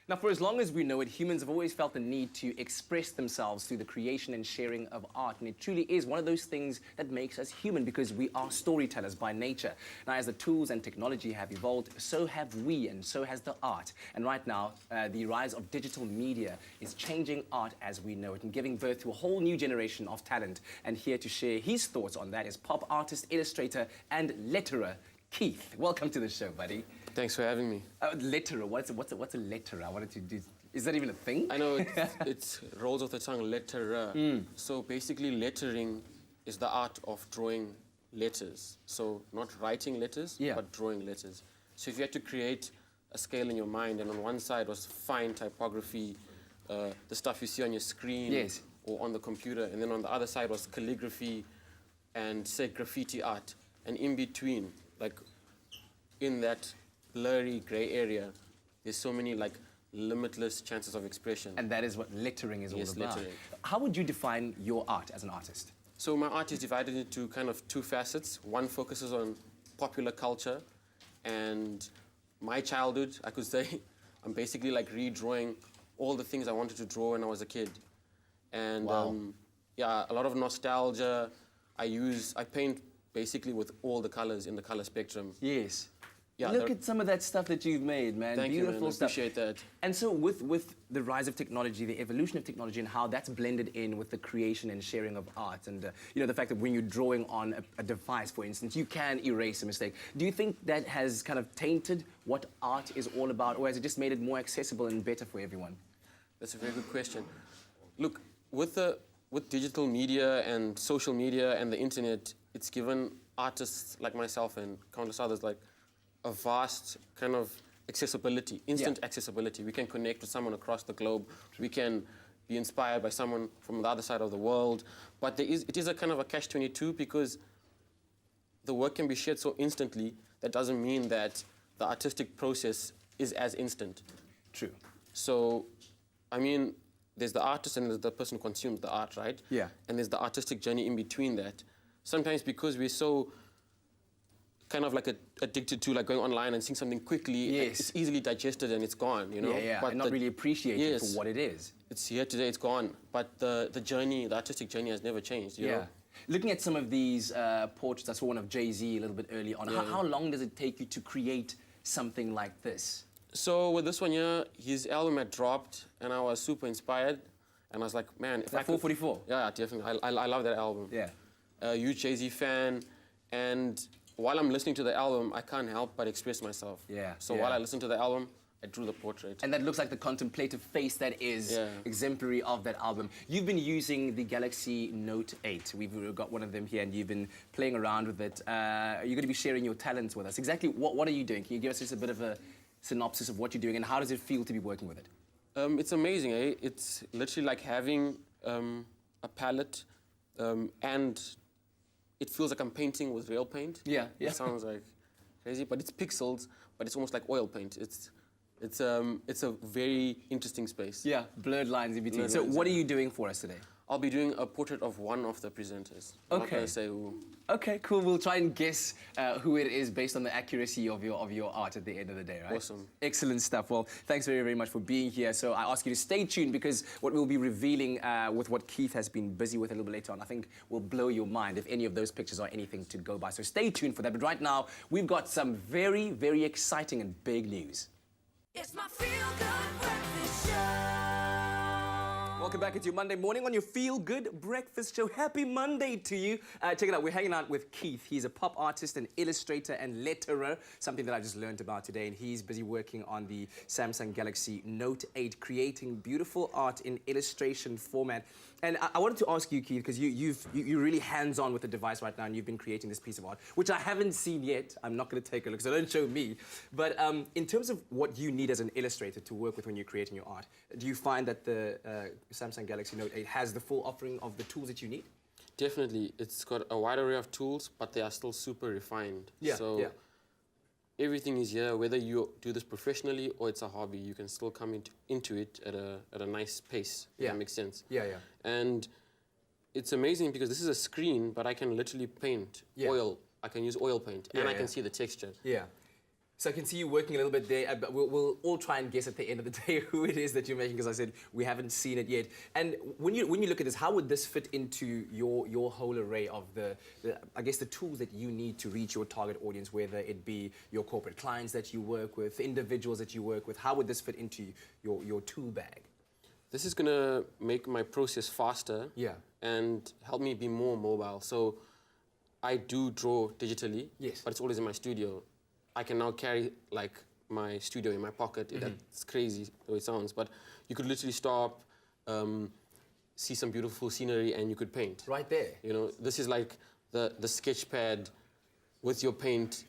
Now, for as long as we know it, humans have always felt the need to express themselves through the creation and sharing of art. And it truly is one of those things that makes us human because we are storytellers by nature. Now, as the tools and technology have evolved, so have we and so has the art. And right now, the rise of digital media is changing art as we know it and giving birth to a whole new generation of talent. And here to share his thoughts on that is pop artist, illustrator, and letterer, Keith. Welcome to the show, buddy. Thanks for having me. Letterer, what's a letterer? I wanted to do. Is that even a thing? I know it rolls off the tongue, letterer. So basically, lettering is the art of drawing letters. So not writing letters, but drawing letters. So if you had to create a scale in your mind, and on one side was fine typography, the stuff you see on your screen or on the computer, and then on the other side was calligraphy and, say, graffiti art. And in between, like in that blurry grey area, there's so many like limitless chances of expression. And that is what lettering is all about. Lettering. How would you define your art as an artist? So my art is divided into kind of two facets. One focuses on popular culture and my childhood, I could say. I'm basically like redrawing all the things I wanted to draw when I was a kid. And yeah, a lot of nostalgia. I paint basically with all the colors in the color spectrum. Yes. Yeah, look at some of that stuff that you've made, man. Thank Beautiful you, man. I stuff. appreciate that. And so with the rise of technology, the evolution of technology and how that's blended in with the creation and sharing of art and, you know, the fact that when you're drawing on a device, for instance, you can erase a mistake. Do you think that has kind of tainted what art is all about, or has it just made it more accessible and better for everyone? That's a very good question. Look, with digital media and social media and the internet, it's given artists like myself and countless others like a vast kind of accessibility, instant accessibility. We can connect with someone across the globe. We can be inspired by someone from the other side of the world. But it is a kind of a catch-22 because the work can be shared so instantly. That doesn't mean that the artistic process is as instant. True. So, I mean, there's the artist and there's the person who consumes the art, right? Yeah. And there's the artistic journey in between that. Sometimes because we're so kind of like addicted to like going online and seeing something quickly, it's easily digested and it's gone, you know? Yeah, but and not really appreciated for what it is. It's here today, it's gone. But the journey, the artistic journey has never changed, you know? Looking at some of these portraits, I saw one of Jay-Z a little bit early on. How long does it take you to create something like this? So with this one here, his album had dropped and I was super inspired. And I was like, man, if I could... 444? Yeah, definitely. I love that album. Yeah. A huge Jay-Z fan. And while I'm listening to the album, I can't help but express myself. Yeah. So while I listen to the album, I drew the portrait. And that looks like the contemplative face that is exemplary of that album. You've been using the Galaxy Note 8. We've got one of them here and you've been playing around with it. You're going to be sharing your talents with us. Exactly what are you doing? Can you give us just a bit of a synopsis of what you're doing and how does it feel to be working with it? It's amazing, eh? It's literally like having a palette and it feels like I'm painting with real paint. Yeah. It sounds like crazy, but it's pixels, but it's almost like oil paint. It's a very interesting space. Yeah, blurred lines in between. So what are you doing for us today? I'll be doing a portrait of one of the presenters. I'm not going to say who. Okay, cool. We'll try and guess who it is based on the accuracy of your art at the end of the day, right? Awesome. Excellent stuff. Well, thanks very, very much for being here. So I ask you to stay tuned because what we'll be revealing with what Keith has been busy with a little bit later on, I think will blow your mind if any of those pictures are anything to go by. So stay tuned for that. But right now, we've got some very, very exciting and big news. It's my feel-good breakfast show. Welcome back. It's your Monday morning on your Feel Good Breakfast Show. Happy Monday to you. Check it out. We're hanging out with Keith. He's a pop artist, an illustrator, and letterer, something that I just learned about today. And he's busy working on the Samsung Galaxy Note 8, creating beautiful art in illustration format. And I wanted to ask you, Keith, because you're really hands-on with the device right now, and you've been creating this piece of art, which I haven't seen yet. I'm not going to take a look, so don't show me. But in terms of what you need as an illustrator to work with when you're creating your art, do you find that the Samsung Galaxy Note 8 has the full offering of the tools that you need? Definitely. It's got a wide array of tools, but they are still super refined. Everything is here, whether you do this professionally or it's a hobby, you can still come into it at a nice pace, if that makes sense. And it's amazing because this is a screen, but I can literally paint oil. I can use oil paint, and I can see the texture. So I can see you working a little bit there, but we'll all try and guess at the end of the day who it is that you're making, because I said we haven't seen it yet. And when you look at this, how would this fit into your whole array of the I guess the tools that you need to reach your target audience, whether it be your corporate clients that you work with, individuals that you work with? How would this fit into your tool bag? This is gonna make my process faster. Yeah. And help me be more mobile. So I do draw digitally. Yes. But it's always in my studio. I can now carry like my studio in my pocket. That's crazy the way it sounds, but you could literally stop, see some beautiful scenery, and you could paint. Right there. You know, this is like the sketch pad with your paint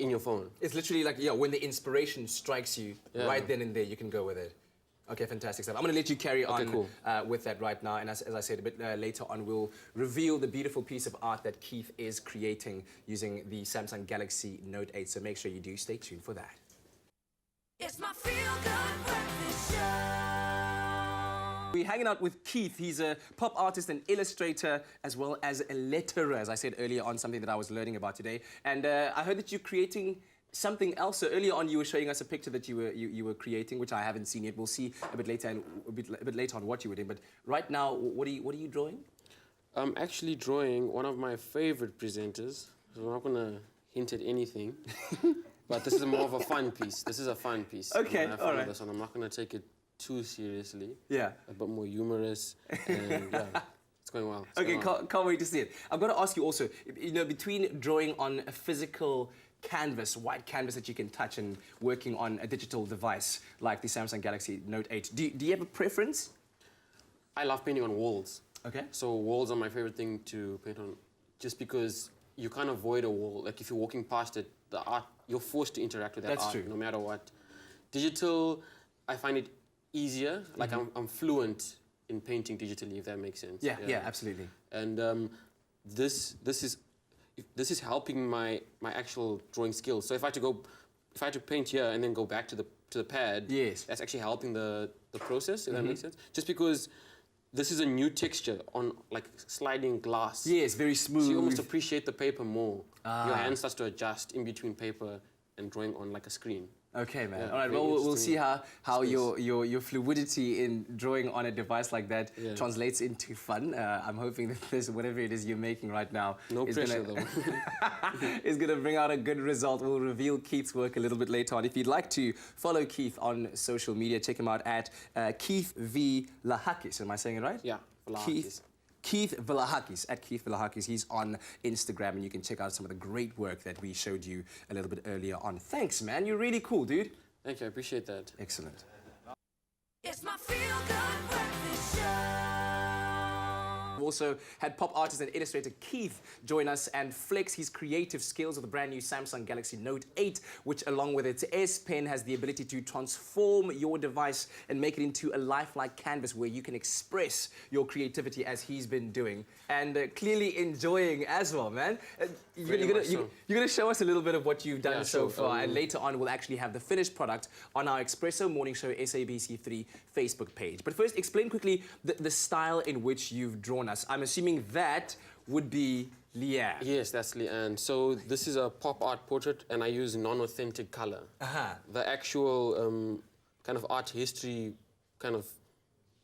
in your phone. It's literally like, yeah, when the inspiration strikes you, right then and there, you can go with it. Okay, fantastic stuff. I'm going to let you carry on with that right now. And as I said, a bit later on, we'll reveal the beautiful piece of art that Keith is creating using the Samsung Galaxy Note 8. So make sure you do stay tuned for that. It's my feel-good breakfast show. We're hanging out with Keith. He's a pop artist and illustrator, as well as a letterer, as I said earlier on, something that I was learning about today. And I heard that you're creating something else. So earlier on, you were showing us a picture that you were creating, which I haven't seen yet. We'll see a bit later and a bit later on what you were doing. But right now, what are you drawing? I'm actually drawing one of my favorite presenters. So I'm not gonna hint at anything, but this is more of a fun piece. This is a fun piece. Okay, all right. This one. I'm not gonna take it too seriously. Yeah. A bit more humorous, and yeah, it's going well. It's Okay, going well. can't wait to see it. I've got to ask you also, you know, between drawing on a physical canvas, white canvas that you can touch, and working on a digital device like the Samsung Galaxy Note 8, do you have a preference? I love painting on walls. Okay. So walls are my favorite thing to paint on, just because you can't avoid a wall. Like if you're walking past it, the art, you're forced to interact with that That's art, true. no matter what. Digital, I find it easier. Like I'm fluent in painting digitally, if that makes sense. Yeah, absolutely. And this is helping my actual drawing skills. So if I had to paint here and then go back to the pad, Yes. that's actually helping the process, if that makes sense. Just because this is a new texture on like sliding glass. Yes, very smooth. So you almost appreciate the paper more. Your hand starts to adjust in between paper and drawing on like a screen. Okay, man. Yeah, All right, very well, we'll see interesting how space. your fluidity in drawing on a device like that Yeah. translates into fun. I'm hoping that this, whatever it is you're making right now, No is pressure gonna, though. is going to bring out a good result. We'll reveal Keith's work a little bit later on. If you'd like to follow Keith on social media, check him out at Keith V. Lahakis. Am I saying it right? Yeah, Keith Villahakis, at Keith Villahakis. He's on Instagram, and you can check out some of the great work that we showed you a little bit earlier on. Thanks, man. You're really cool, dude. Thank you, I appreciate that. Excellent. It's my feel-good breakfast show. We've also had pop artist and illustrator Keith join us and flex his creative skills with the brand new Samsung Galaxy Note 8, which along with its S Pen has the ability to transform your device and make it into a lifelike canvas where you can express your creativity as he's been doing, and clearly enjoying as well, man. You're gonna show us a little bit of what you've done so far, and later on we'll actually have the finished product on our Expresso Morning Show SABC3 Facebook page. But first, explain quickly the style in which you've drawn us. I'm assuming that would be Leanne. Yes, that's Leanne. So this is a pop art portrait, and I use non-authentic color. The actual kind of art history kind of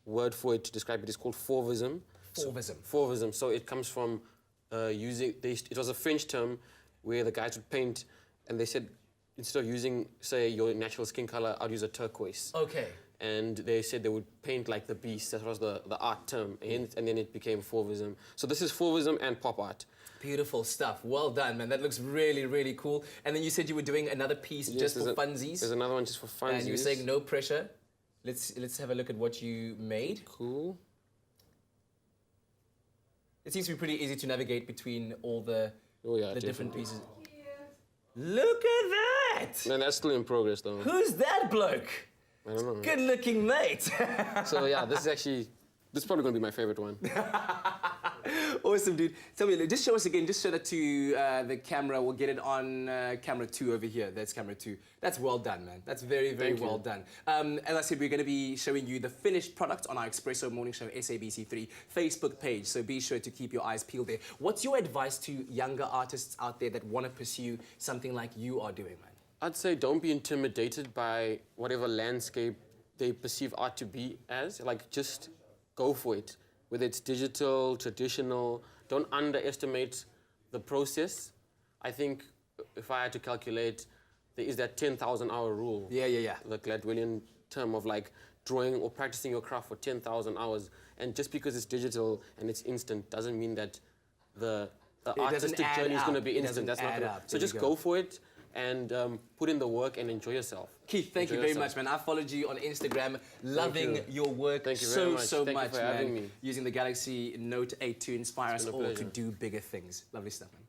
word for it to describe it is called fauvism. Fauvism. So it comes from it was a French term where the guys would paint, and they said instead of using, say, your natural skin color, I'd use a turquoise. Okay. And they said they would paint like the beast. That was the art term, and then it became fauvism. So this is fauvism and pop art. Beautiful stuff. Well done, man. That looks really, really cool. And then you said you were doing another piece just for funsies. There's another one just for funsies. And you were saying no pressure. Let's have a look at what you made. Cool. It seems to be pretty easy to navigate between all the different pieces. Look at that! No, that's still in progress, though. Who's that bloke? I don't know. Good-looking mate. So yeah, this is probably going to be my favorite one. Awesome, dude. Tell me, just show us again. Just show that to the camera. We'll get it on camera 2 over here. That's camera 2. That's well done, man. That's very, very well done. As I said, we're going to be showing you the finished product on our Expresso Morning Show SABC3 Facebook page. So be sure to keep your eyes peeled there. What's your advice to younger artists out there that want to pursue something like you are doing, man? I'd say don't be intimidated by whatever landscape they perceive art to be as. Like, just go for it. Whether it's digital, traditional, don't underestimate the process. I think if I had to calculate, there is that 10,000 hour rule. Yeah. The Gladwellian term of like drawing or practicing your craft for 10,000 hours. And just because it's digital and it's instant doesn't mean that the artistic journey is going to be instant. That's not gonna, so just go for it and put in the work and enjoy yourself. Keith, thank you very much, man. I followed you on Instagram, loving your work Thank you very much. so Thank much, you for man. having me. Using the Galaxy Note 8 to inspire us been a all to pleasure. do bigger things. Lovely stuff, man.